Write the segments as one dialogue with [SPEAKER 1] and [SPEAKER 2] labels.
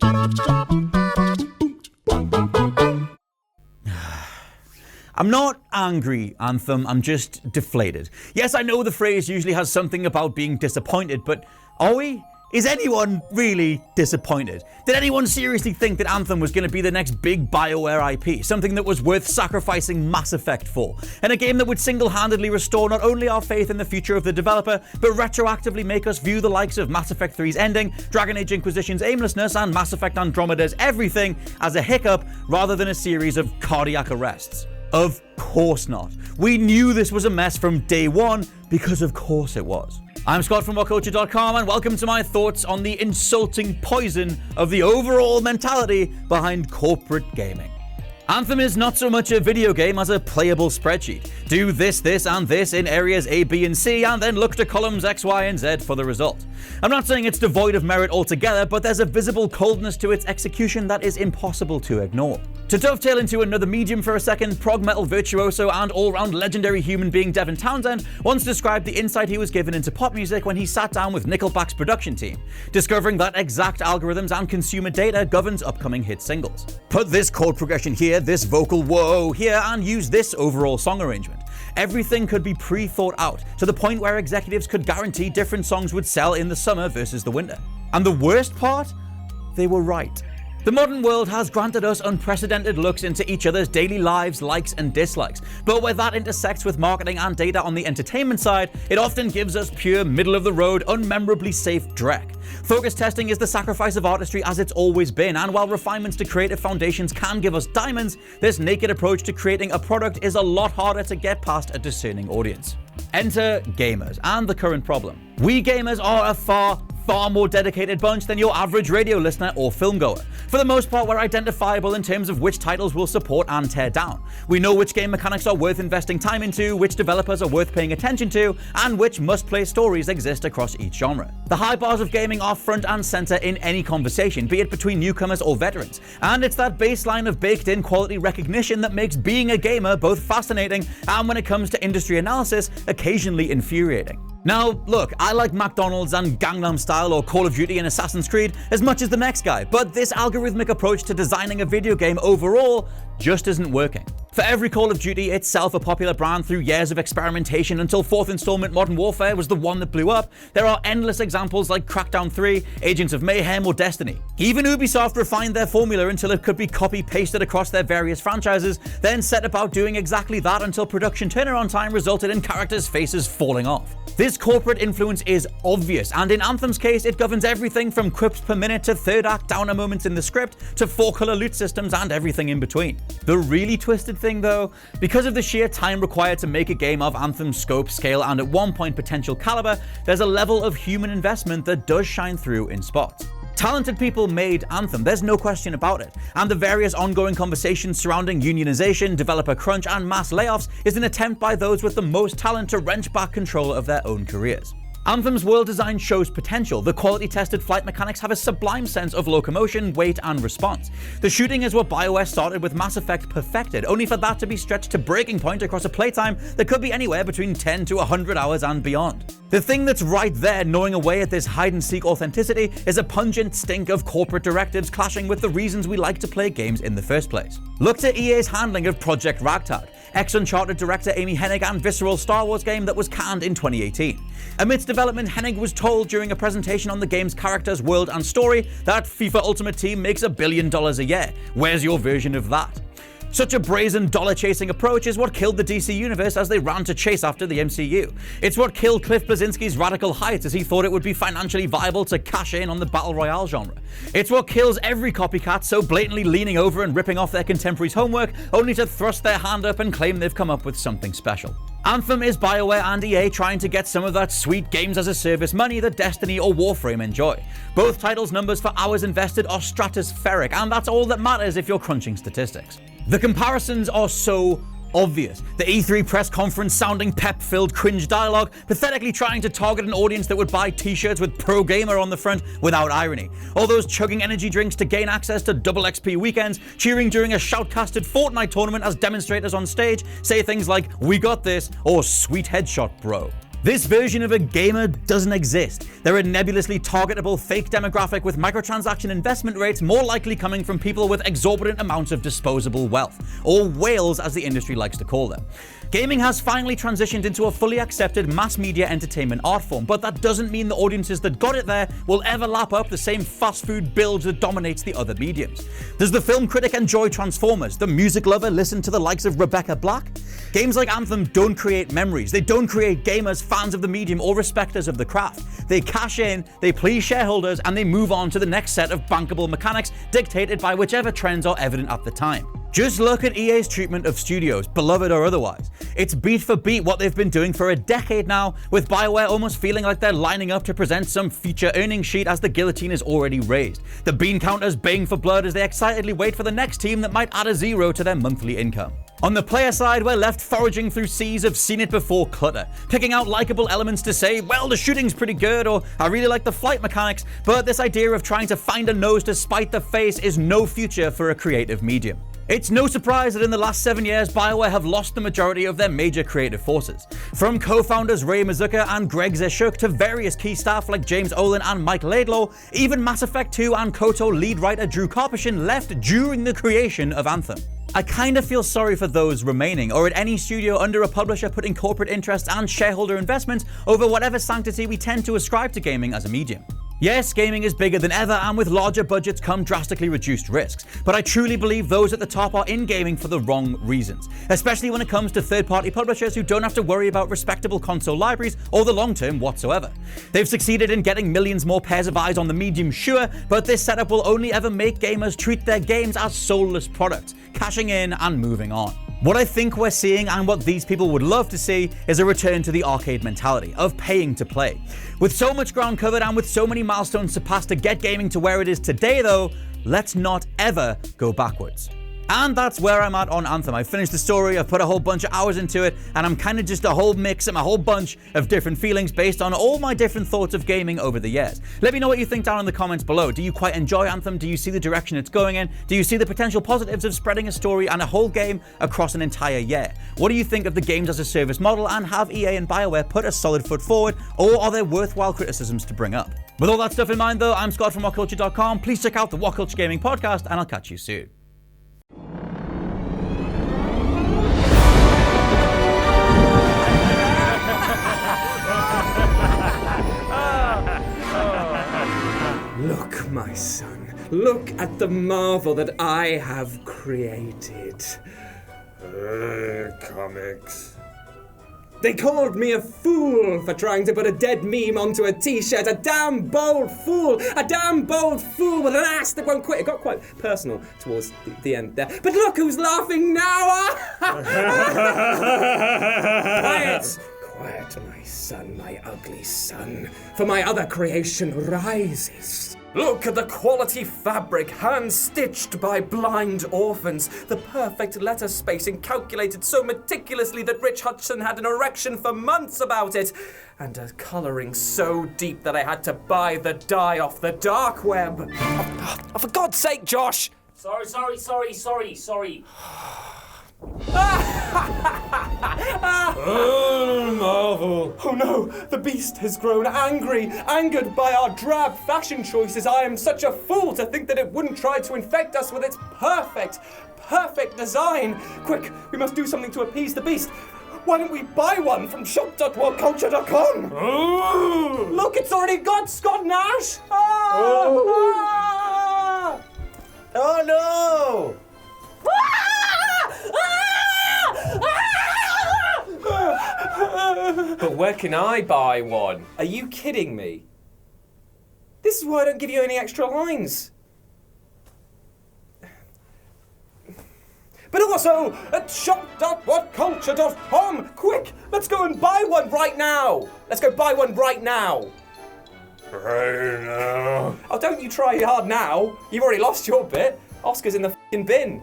[SPEAKER 1] I'm not angry, Anthem, I'm just deflated. Yes, I know the phrase usually has something about being disappointed, but are we? Is anyone really disappointed? Did anyone seriously think that Anthem was going to be the next big BioWare IP, something that was worth sacrificing Mass Effect for, and a game that would single-handedly restore not only our faith in the future of the developer, but retroactively make us view the likes of Mass Effect 3's ending, Dragon Age Inquisition's aimlessness, and Mass Effect Andromeda's everything as a hiccup rather than a series of cardiac arrests? Of course not. We knew this was a mess from day one, because of course it was. I'm Scott from WhatCulture.com, and welcome to my thoughts on the insulting poison of the overall mentality behind corporate gaming. Anthem is not so much a video game as a playable spreadsheet. Do this, and this in areas A, B, and C, and then look to columns X, Y, and Z for the result. I'm not saying it's devoid of merit altogether, but there's a visible coldness to its execution that is impossible to ignore. To dovetail into another medium for a second, prog metal virtuoso and all-round legendary human being Devin Townsend once described the insight he was given into pop music when he sat down with Nickelback's production team, discovering that exact algorithms and consumer data governs upcoming hit singles. Put this chord progression here, this vocal whoa here, and use this overall song arrangement. Everything could be pre-thought out, to the point where executives could guarantee different songs would sell in the summer versus the winter. And the worst part? They were right. The modern world has granted us unprecedented looks into each other's daily lives, likes and dislikes, but where that intersects with marketing and data on the entertainment side, it often gives us pure middle-of-the-road, unmemorably safe dreck. Focus testing is the sacrifice of artistry as it's always been, and while refinements to creative foundations can give us diamonds, this naked approach to creating a product is a lot harder to get past a discerning audience. Enter gamers, and the current problem. We gamers are a far more dedicated bunch than your average radio listener or filmgoer. For the most part, we're identifiable in terms of which titles we'll support and tear down. We know which game mechanics are worth investing time into, which developers are worth paying attention to, and which must-play stories exist across each genre. The high bars of gaming are front and center in any conversation, be it between newcomers or veterans, and it's that baseline of baked-in quality recognition that makes being a gamer both fascinating and, when it comes to industry analysis, occasionally infuriating. Now, look, I like McDonald's and Gangnam Style or Call of Duty and Assassin's Creed as much as the next guy, but this algorithmic approach to designing a video game overall just isn't working. For every Call of Duty itself a popular brand through years of experimentation until 4th installment Modern Warfare was the one that blew up, there are endless examples like Crackdown 3, Agents of Mayhem, or Destiny. Even Ubisoft refined their formula until it could be copy-pasted across their various franchises, then set about doing exactly that until production turnaround time resulted in characters' faces falling off. This corporate influence is obvious, and in Anthem's case, it governs everything from quips per minute to third act downer moments in the script to 4-color loot systems and everything in between. The really twisted thing though, because of the sheer time required to make a game of Anthem's scope, scale, and at one point potential caliber, there's a level of human investment that does shine through in spots. Talented people made Anthem, there's no question about it, and the various ongoing conversations surrounding unionization, developer crunch, and mass layoffs is an attempt by those with the most talent to wrench back control of their own careers. Anthem's world design shows potential. The quality-tested flight mechanics have a sublime sense of locomotion, weight, and response. The shooting is what BioWare started with Mass Effect perfected, only for that to be stretched to breaking point across a playtime that could be anywhere between 10 to 100 hours and beyond. The thing that's right there gnawing away at this hide-and-seek authenticity is a pungent stink of corporate directives clashing with the reasons we like to play games in the first place. Look to EA's handling of Project Ragtag, ex-Uncharted director Amy Hennig and visceral Star Wars game that was canned in 2018. Amidst development, Hennig was told during a presentation on the game's characters, world, and story that FIFA Ultimate Team makes $1 billion a year. Where's your version of that? Such a brazen dollar-chasing approach is what killed the DC Universe as they ran to chase after the MCU. It's what killed Cliff Bleszinski's Radical Heights as he thought it would be financially viable to cash in on the Battle Royale genre. It's what kills every copycat so blatantly leaning over and ripping off their contemporaries' homework only to thrust their hand up and claim they've come up with something special. Anthem is BioWare and EA trying to get some of that sweet games-as-a-service money that Destiny or Warframe enjoy. Both titles' numbers for hours invested are stratospheric, and that's all that matters if you're crunching statistics. The comparisons are so obvious. The E3 press conference sounding pep-filled cringe dialogue, pathetically trying to target an audience that would buy t-shirts with Pro Gamer on the front without irony. All those chugging energy drinks to gain access to double XP weekends, cheering during a shoutcasted Fortnite tournament as demonstrators on stage say things like, "We got this," or "Sweet headshot, bro." This version of a gamer doesn't exist. They're a nebulously targetable fake demographic with microtransaction investment rates more likely coming from people with exorbitant amounts of disposable wealth, or whales as the industry likes to call them. Gaming has finally transitioned into a fully accepted mass media entertainment art form, but that doesn't mean the audiences that got it there will ever lap up the same fast food bilge that dominates the other mediums. Does the film critic enjoy Transformers? The music lover listen to the likes of Rebecca Black? Games like Anthem don't create memories. They don't create gamers, fans of the medium, or respecters of the craft. They cash in, they please shareholders, and they move on to the next set of bankable mechanics dictated by whichever trends are evident at the time. Just look at EA's treatment of studios, beloved or otherwise. It's beat for beat what they've been doing for a decade now, with BioWare almost feeling like they're lining up to present some future earnings sheet as the guillotine is already raised. The bean counters baying for blood as they excitedly wait for the next team that might add a zero to their monthly income. On the player side, we're left foraging through seas of seen-it-before clutter, picking out likable elements to say, well, the shooting's pretty good, or I really like the flight mechanics, but this idea of trying to find a nose to spite the face is no future for a creative medium. It's no surprise that in the last 7 years, BioWare have lost the majority of their major creative forces. From co-founders Ray Mazuka and Greg Zeshuk to various key staff like James Olin and Mike Laidlaw, even Mass Effect 2 and KOTOR lead writer Drew Karpyshyn left during the creation of Anthem. I kinda feel sorry for those remaining, or at any studio under a publisher putting corporate interest and shareholder investment over whatever sanctity we tend to ascribe to gaming as a medium. Yes, gaming is bigger than ever, and with larger budgets come drastically reduced risks, but I truly believe those at the top are in gaming for the wrong reasons, especially when it comes to third-party publishers who don't have to worry about respectable console libraries or the long-term whatsoever. They've succeeded in getting millions more pairs of eyes on the medium, sure, but this setup will only ever make gamers treat their games as soulless products, cashing in and moving on. What I think we're seeing, and what these people would love to see, is a return to the arcade mentality of paying to play. With so much ground covered and with so many milestones surpassed to get gaming to where it is today though, let's not ever go backwards. And that's where I'm at on Anthem. I've finished the story, I've put a whole bunch of hours into it, and I'm kind of just a whole mix and a whole bunch of different feelings based on all my different thoughts of gaming over the years. Let me know what you think down in the comments below. Do you quite enjoy Anthem? Do you see the direction it's going in? Do you see the potential positives of spreading a story and a whole game across an entire year? What do you think of the games as a service model, and have EA and BioWare put a solid foot forward, or are there worthwhile criticisms to bring up? With all that stuff in mind though, I'm Scott from WhatCulture.com. Please check out the WhatCulture Gaming Podcast, and I'll catch you soon.
[SPEAKER 2] Look, my son, look at the marvel that I have created. Comics. They called me a fool for trying to put a dead meme onto a t-shirt. A damn bold fool! A damn bold fool with an ass that won't quit. It got quite personal towards the end there. But look who's laughing now! Quiet! Quiet, my son, my ugly son, for my other creation rises. Look at the quality fabric, hand-stitched by blind orphans. The perfect letter spacing calculated so meticulously that Rich Hudson had an erection for months about it. And a colouring so deep that I had to buy the dye off the dark web. Oh, for God's sake, Josh!
[SPEAKER 3] Sorry.
[SPEAKER 2] Marvel. Oh no, the beast has grown angry, angered by our drab fashion choices. I am such a fool to think that it wouldn't try to infect us with its perfect design. Quick, we must do something to appease the beast. Why don't we buy one from shop.whatculture.com? Oh. Look, it's already got Scott Nash. Oh no! But where can I buy one? Are you kidding me? This is why I don't give you any extra lines. But also at shop.whatculture.com. Quick, let's go and buy one right now. Let's go buy one right now. Right now? Oh, don't you try hard now. You've already lost your bit. Oscar's in the f***ing bin.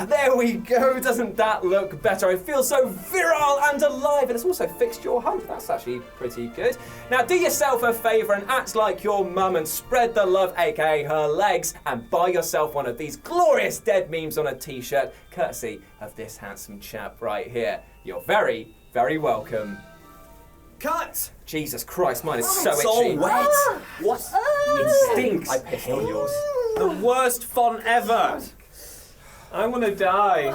[SPEAKER 2] There we go. Doesn't that look better? I feel so virile and alive, and it's also fixed your hump. That's actually pretty good. Now do yourself a favour and act like your mum and spread the love, aka her legs, and buy yourself one of these glorious dead memes on a t-shirt, courtesy of this handsome chap right here. You're very Very welcome.
[SPEAKER 3] Cut!
[SPEAKER 2] Jesus Christ, mine is so
[SPEAKER 3] It's
[SPEAKER 2] itchy.
[SPEAKER 3] all wet.
[SPEAKER 2] What? It stinks. I pissed on yours.
[SPEAKER 3] The worst font ever. I want to die.